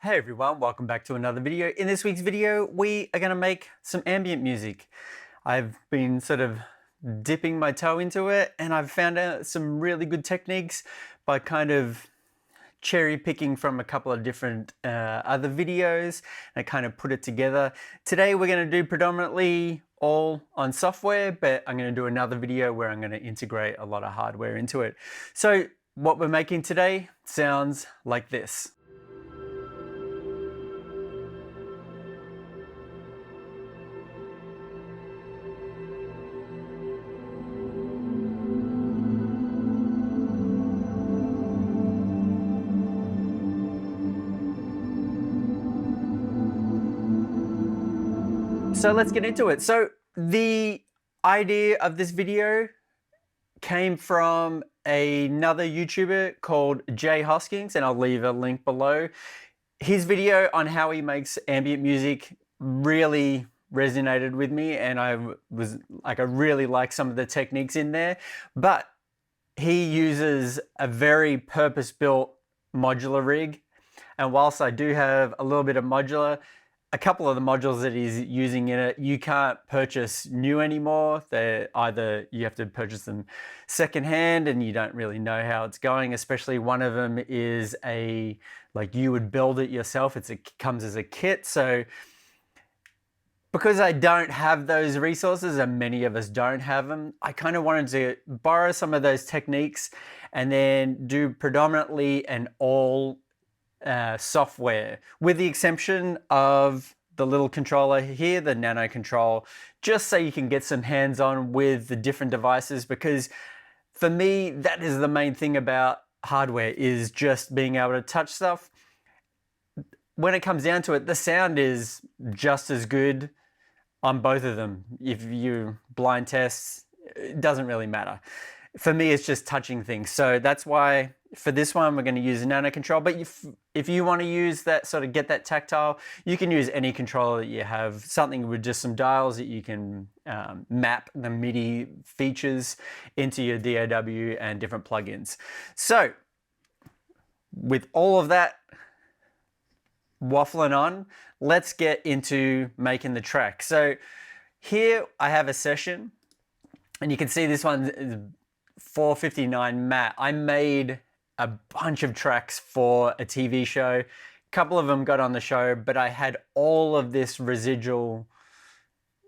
Hey everyone, welcome back to another video. In this week's video, we are going to make some ambient music. I've been sort of dipping my toe into it and I've found out some really good techniques by kind of cherry picking from a couple of different other videos and kind of put it together. Today we're going to do predominantly all on software, but I'm going to do another video where I'm going to integrate a lot of hardware into it. So what we're making today sounds like this. So let's get into it. So the idea of this video came from another YouTuber called Hosking, and I'll leave a link below. His video on how he makes ambient music really resonated with me, and I really like some of the techniques in there, but he uses a very purpose-built modular rig. And whilst I do have a little bit of modular, a couple of the modules that he's using in it, you can't purchase new anymore. They're either you have to purchase them secondhand and you don't really know how it's going, especially one of them is like you would build it yourself. It comes as a kit. So because I don't have those resources, and many of us don't have them, I kind of wanted to borrow some of those techniques and then do predominantly an all software, with the exception of the little controller here, the Nano Control, just so you can get some hands-on with the different devices, because for me, that is the main thing about hardware, is just being able to touch stuff. When it comes down to it, the sound is just as good on both of them. If you blind test, it doesn't really matter. For me, it's just touching things. So that's why for this one, we're going to use a Nano Control. But if you want to use that, sort of get that tactile, you can use any controller that you have, something with just some dials that you can map the MIDI features into your DAW and different plugins. So with all of that waffling on, let's get into making the track. So here I have a session, and you can see this one is 459 matte. I made a bunch of tracks for a TV show. A couple of them got on the show, but I had all of this residual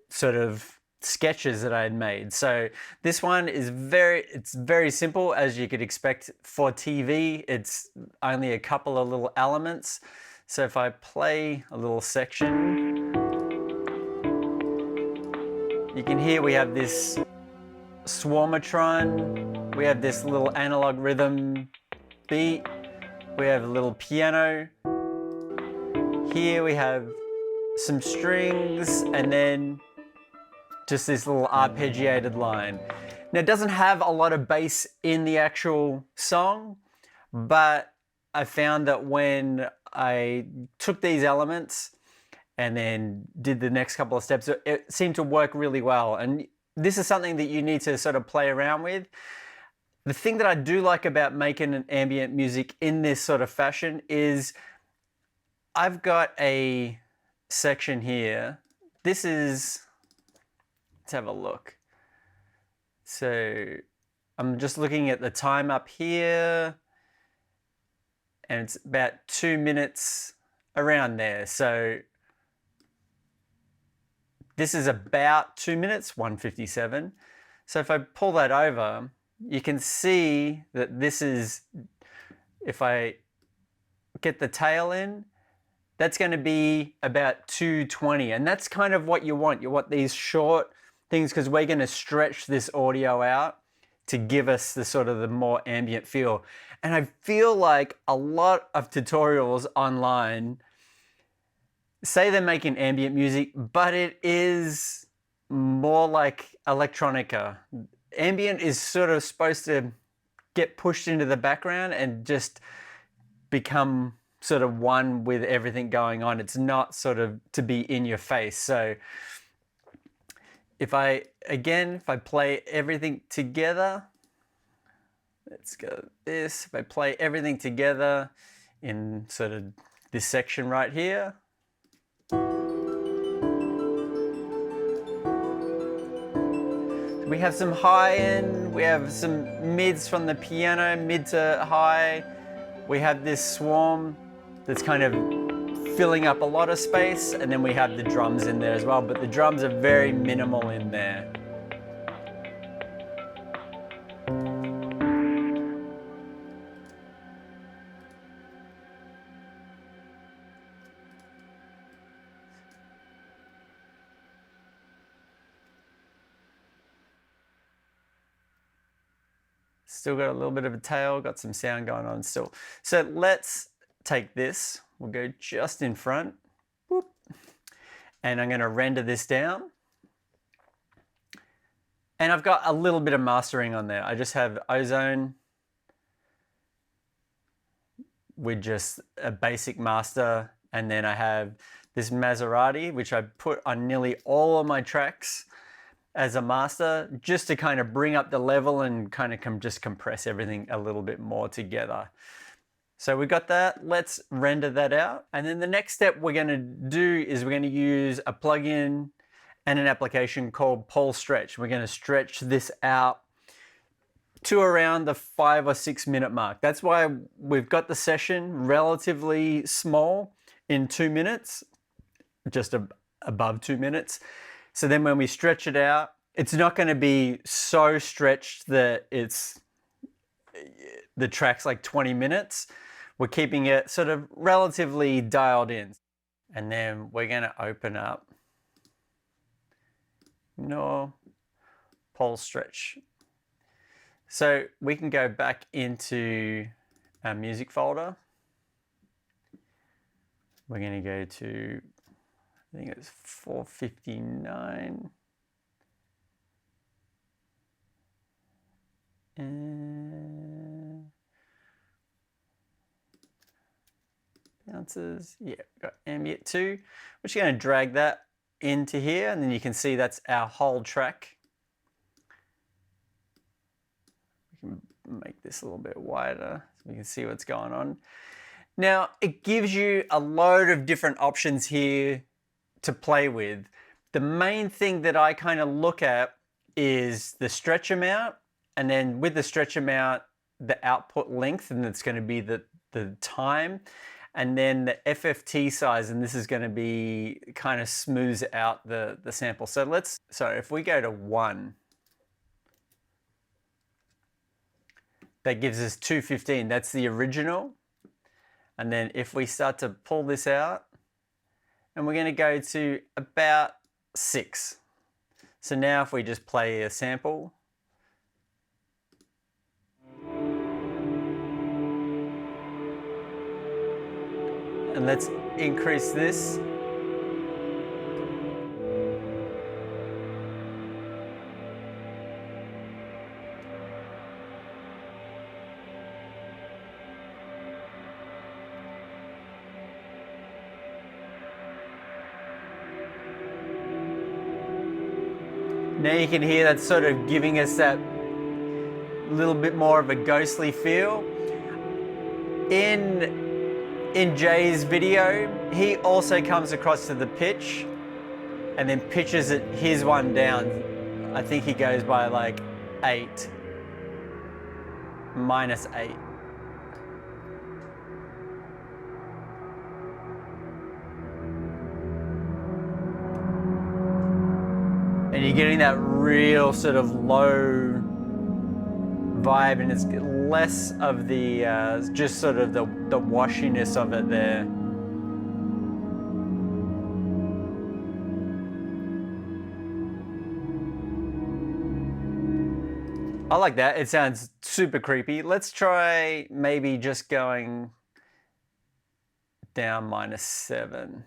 sort of sketches that I had made. So this one is very simple, as you could expect for TV. It's only a couple of little elements. So if I play a little section, you can hear we have this Swarmatron, we have this little analog rhythm beat, we have a little piano, here we have some strings, and then just this little arpeggiated line. Now it doesn't have a lot of bass in the actual song, but I found that when I took these elements and then did the next couple of steps, it seemed to work really well. And this is something that you need to sort of play around with. The thing that I do like about making an ambient music in this sort of fashion is I've got a section here. This is, let's have a look. So I'm just looking at the time up here, and it's about 2 minutes around there. So this is about 2 minutes, 1:57. So if I pull that over, you can see that this is, if I get the tail in, that's going to be about 2:20. And that's kind of what you want. You want these short things, because we're going to stretch this audio out to give us the sort of the more ambient feel. And I feel like a lot of tutorials online say they're making ambient music, but it is more like electronica. Ambient is sort of supposed to get pushed into the background and just become sort of one with everything going on. It's not sort of to be in your face. So if I play everything together, let's go this. If I play everything together in sort of this section right here. We have some high end, we have some mids from the piano, mid to high. We have this swarm that's kind of filling up a lot of space, and then we have the drums in there as well, but the drums are very minimal in there. Still got a little bit of a tail, got some sound going on still. So let's take this, we'll go just in front, whoop, and I'm gonna render this down. And I've got a little bit of mastering on there. I just have Ozone with just a basic master, and then I have this Maserati, which I put on nearly all of my tracks as a master, just to kind of bring up the level and kind of just compress everything a little bit more together. So we got that, let's render that out. And then the next step we're gonna do is we're gonna use a plugin and an application called Pole Stretch. We're gonna stretch this out to around the 5 or 6 minute mark. That's why we've got the session relatively small in 2 minutes, just above 2 minutes. So then when we stretch it out, it's not going to be so stretched that the track's like 20 minutes. We're keeping it sort of relatively dialed in. And then we're going to open up Pole Stretch. So we can go back into our music folder. We're going to go to, I think it's 459. And bounces, yeah, we've got Ambient 2. We're just going to drag that into here, and then you can see that's our whole track. We can make this a little bit wider so we can see what's going on. Now, it gives you a load of different options here to play with. The main thing that I kind of look at is the stretch amount, and then with the stretch amount, the output length, and it's going to be the time, and then the FFT size, and this is going to be kind of smooths out the sample. So if we go to 1, that gives us 215. That's the original. And then if we start to pull this out, and we're going to go to about 6. So now if we just play a sample, and let's increase this. Now you can hear that's sort of giving us that little bit more of a ghostly feel. In Jay's video, he also comes across to the pitch and then pitches it his one down. I think he goes by like 8, -8. And you're getting that real sort of low vibe, and it's less of the just sort of the washiness of it there. I like that. It sounds super creepy. Let's try maybe just going down -7.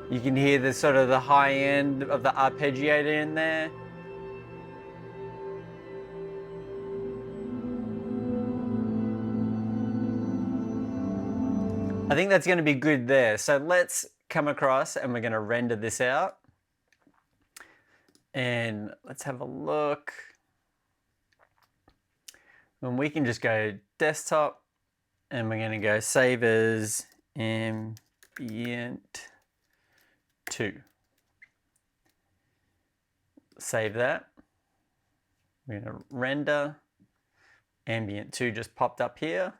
You can hear the sort of the high end of the arpeggiator in there. I think that's going to be good there. So let's come across and we're going to render this out. And let's have a look. And we can just go desktop and we're going to go save as Ambient 2. Save that. We're going to render. Ambient 2 just popped up here.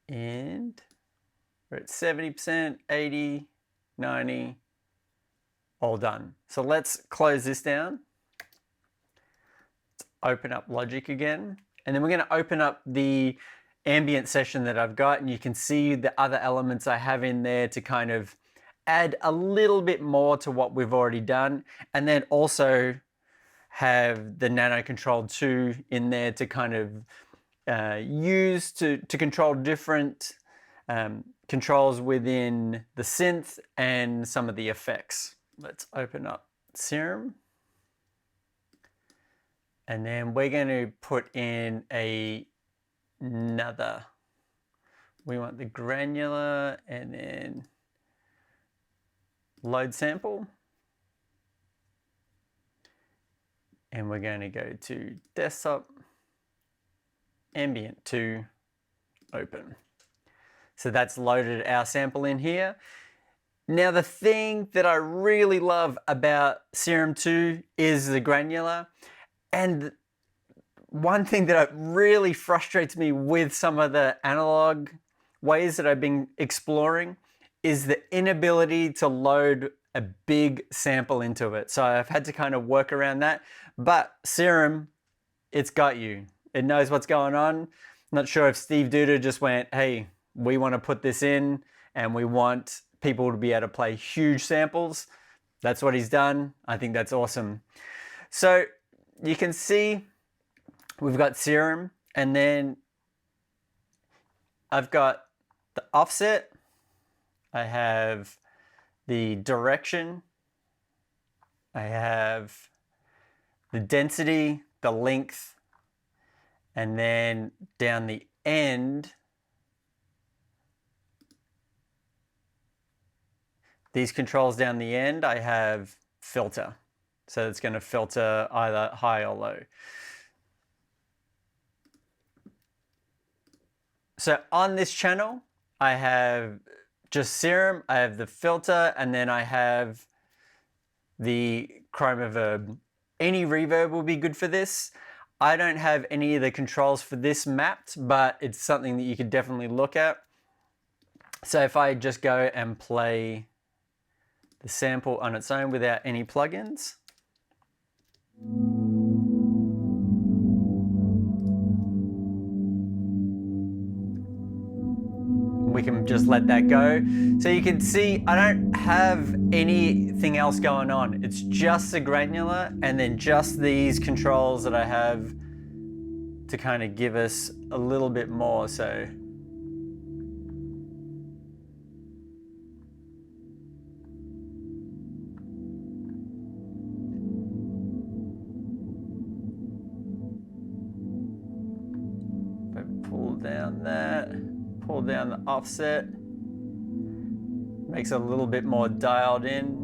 And we're at 70%, 80, 90, all done. So let's close this down. Let's open up Logic again. And then we're going to open up the ambient session that I've got, and you can see the other elements I have in there to kind of add a little bit more to what we've already done. And then also have the Nano Control 2 in there to kind of use to control different controls within the synth and some of the effects. Let's open up Serum. And then we're going to put in another. We want the granular and then load sample. And we're going to go to desktop, Ambient 2, open. So that's loaded our sample in here. Now the thing that I really love about Serum 2 is the granular. And one thing that really frustrates me with some of the analog ways that I've been exploring is the inability to load a big sample into it. So I've had to kind of work around that. But Serum, it's got you. It knows what's going on. Not sure if Steve Duda just went, hey, we want to put this in and we want people to be able to play huge samples. That's what he's done. I think that's awesome. So you can see we've got Serum, and then I've got the offset. I have the direction. I have the density, the length, and then down the end, these controls down the end, I have filter. So it's going to filter either high or low. So on this channel, I have just Serum, I have the filter, and then I have the Chroma Reverb. Any reverb will be good for this. I don't have any of the controls for this mapped, but it's something that you could definitely look at. So if I just go and play the sample on its own without any plugins. We can just let that go. So you can see I don't have anything else going on. It's just the granular and then just these controls that I have to kind of give us a little bit more. So if I pull down that, pull down the offset, makes it a little bit more dialed in.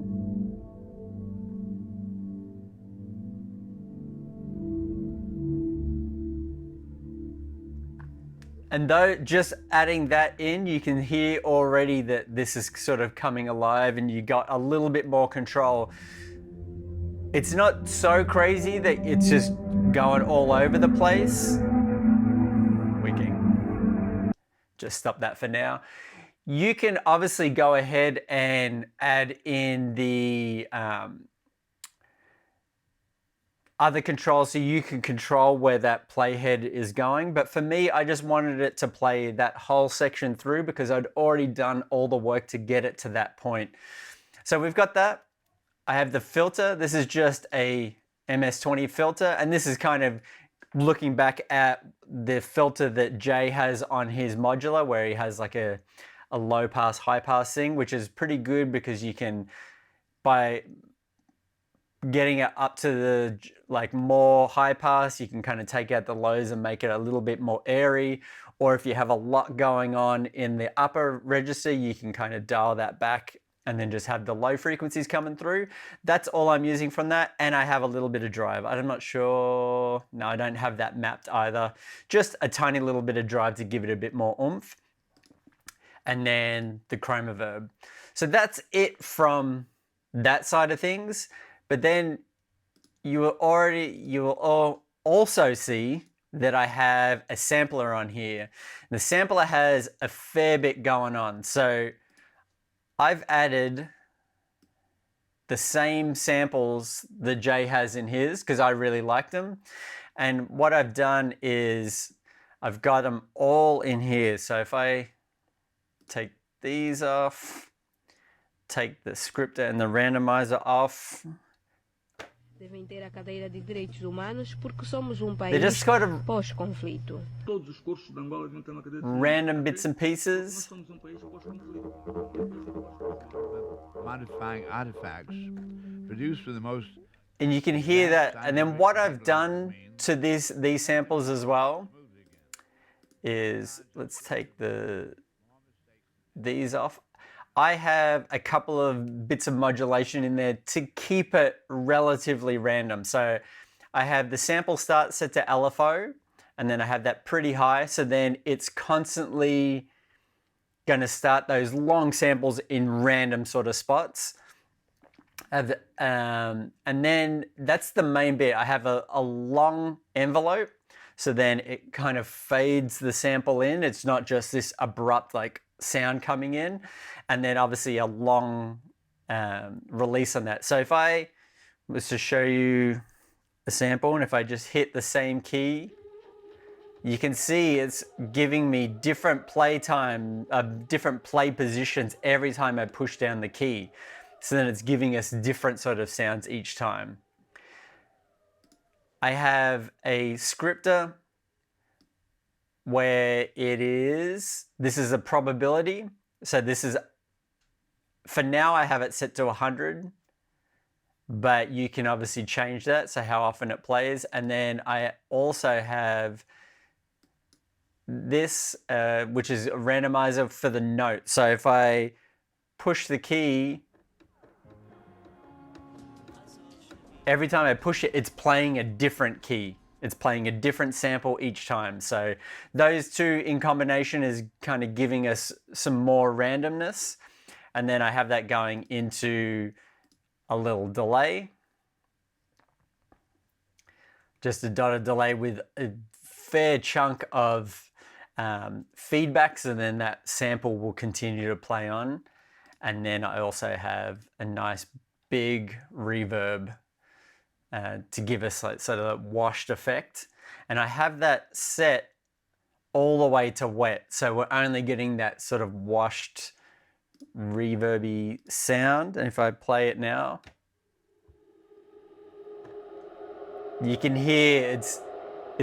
And though just adding that in, you can hear already that this is sort of coming alive and you got a little bit more control. It's not so crazy that it's just going all over the place. We can just stop that for now. You can obviously go ahead and add in the other controls so you can control where that playhead is going. But for me, I just wanted it to play that whole section through because I'd already done all the work to get it to that point. So we've got that. I have the filter. This is just a MS-20 filter, and this is kind of looking back at the filter that Jay has on his modular where he has like a low pass, high pass thing, which is pretty good because you can, by getting it up to the like more high pass, you can kind of take out the lows and make it a little bit more airy. Or if you have a lot going on in the upper register, you can kind of dial that back and then just have the low frequencies coming through. That's all I'm using from that. And I have a little bit of drive. I'm not sure. No, I don't have that mapped either. Just a tiny little bit of drive to give it a bit more oomph. And then the chroma verb. So that's it from that side of things. But then you will also see that I have a sampler on here. The sampler has a fair bit going on. So I've added the same samples that Jay has in his because I really like them. And what I've done is I've got them all in here. So if I take these off, take the scripter and the randomizer off, devem ter a cadeira de direitos humanos porque somos they just got a pós-conflito. Todos os cursos de Angola deviam ter uma cadeira de random bits and pieces. Nós somos um país pós-conflito. Modifying artifacts produced with the most. And you can hear that. And then what I've done to these samples as well is, let's take these off. I have a couple of bits of modulation in there to keep it relatively random. So I have the sample start set to LFO, and then I have that pretty high. So then it's constantly going to start those long samples in random sort of spots. And then that's the main bit. I have a long envelope. So then it kind of fades the sample in. It's not just this abrupt like sound coming in. And then obviously a long release on that. So if I was to show you a sample and if I just hit the same key, you can see it's giving me different play time, different play positions every time I push down the key. So then it's giving us different sort of sounds each time. I have a scripter where this is a probability. So this is, for now I have it set to 100, but you can obviously change that, so how often it plays. And then I also have this, which is a randomizer for the note. So if I push the key, every time I push it, it's playing a different key. It's playing a different sample each time. So those two in combination is kind of giving us some more randomness. And then I have that going into a little delay. Just a dotted delay with a fair chunk of feedbacks, and then that sample will continue to play on. And then I also have a nice big reverb to give us like sort of a washed effect. And I have that set all the way to wet. So we're only getting that sort of washed reverby sound. And if I play it now, you can hear it's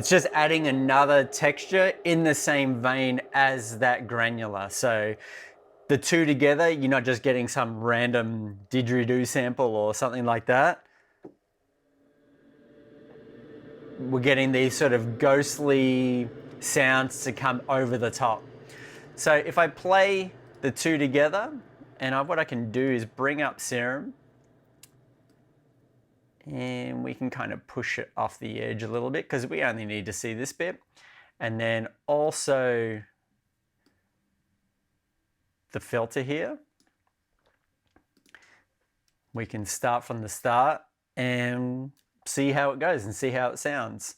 just adding another texture in the same vein as that granular. So the two together, you're not just getting some random didgeridoo sample or something like that. We're getting these sort of ghostly sounds to come over the top. So if I play the two together, and what I can do is bring up Serum, and we can kind of push it off the edge a little bit because we only need to see this bit. And then also the filter here. We can start from the start and see how it goes and see how it sounds.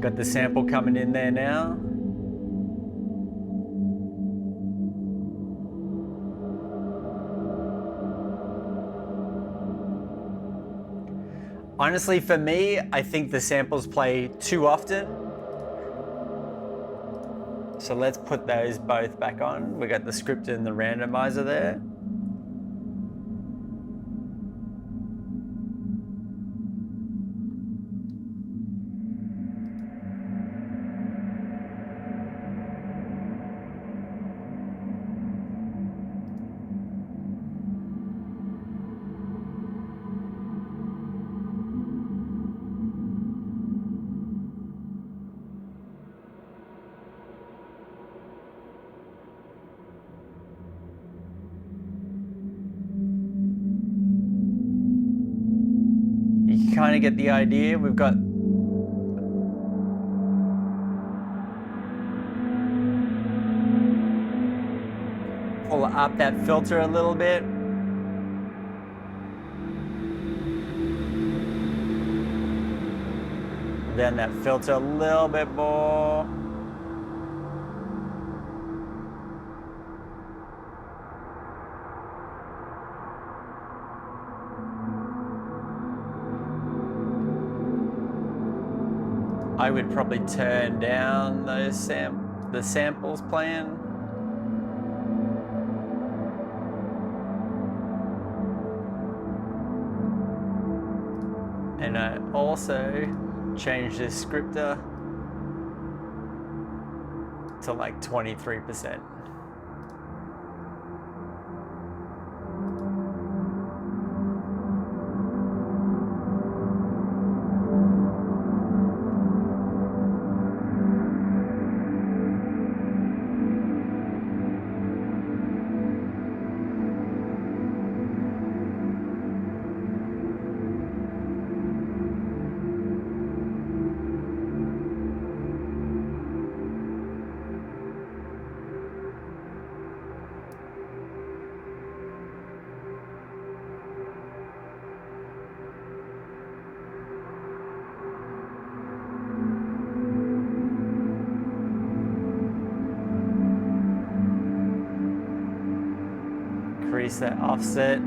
Got the sample coming in there now. Honestly, for me, I think the samples play too often. So let's put those both back on. We got the script and the randomizer there. kind of get the idea. We've got pull up that filter a little bit. Then that filter a little bit more. I would probably turn down those the samples playing. And I also change this scripter to like 23%. Increase that offset. You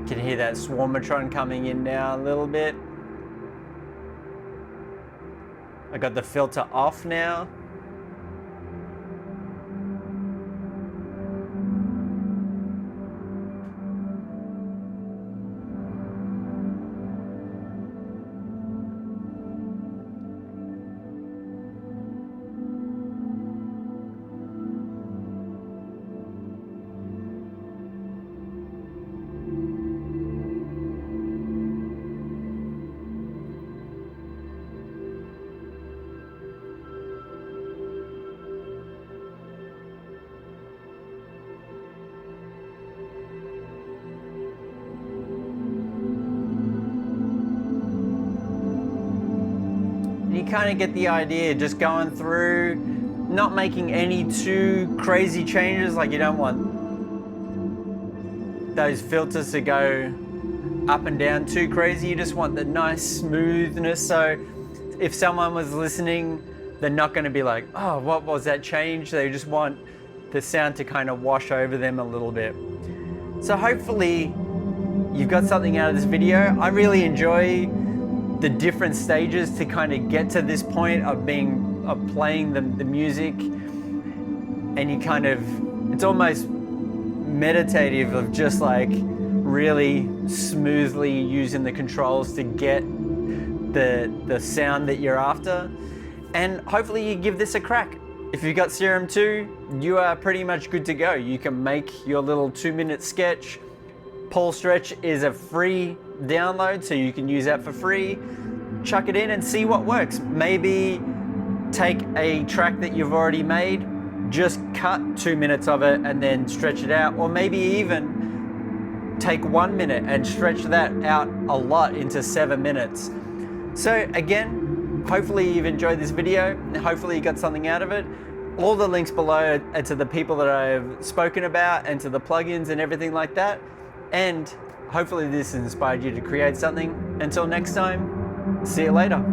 can hear that Swarmatron coming in now a little bit. I got the filter off now. You kind of get the idea, just going through, not making any too crazy changes. Like, you don't want those filters to go up and down too crazy. You just want the nice smoothness. So if someone was listening, they're not going to be like, oh, what was that change? They just want the sound to kind of wash over them a little bit. So hopefully you've got something out of this video. I really enjoy the different stages to kind of get to this point of playing the music, and you kind of, it's almost meditative of just like really smoothly using the controls to get the sound that you're after. And hopefully you give this a crack. If you've got Serum 2, you are pretty much good to go. You can make your little 2-minute sketch. Paul Stretch is a free download, so you can use that for free. Chuck it in and see what works. Maybe take a track that you've already made, just cut 2 minutes of it and then stretch it out, or maybe even take 1 minute and stretch that out a lot into 7 minutes. So again, hopefully you've enjoyed this video, hopefully you got something out of it. All the links below are to the people that I've spoken about and to the plugins and everything like that. And hopefully this inspired you to create something. Until next time, see you later.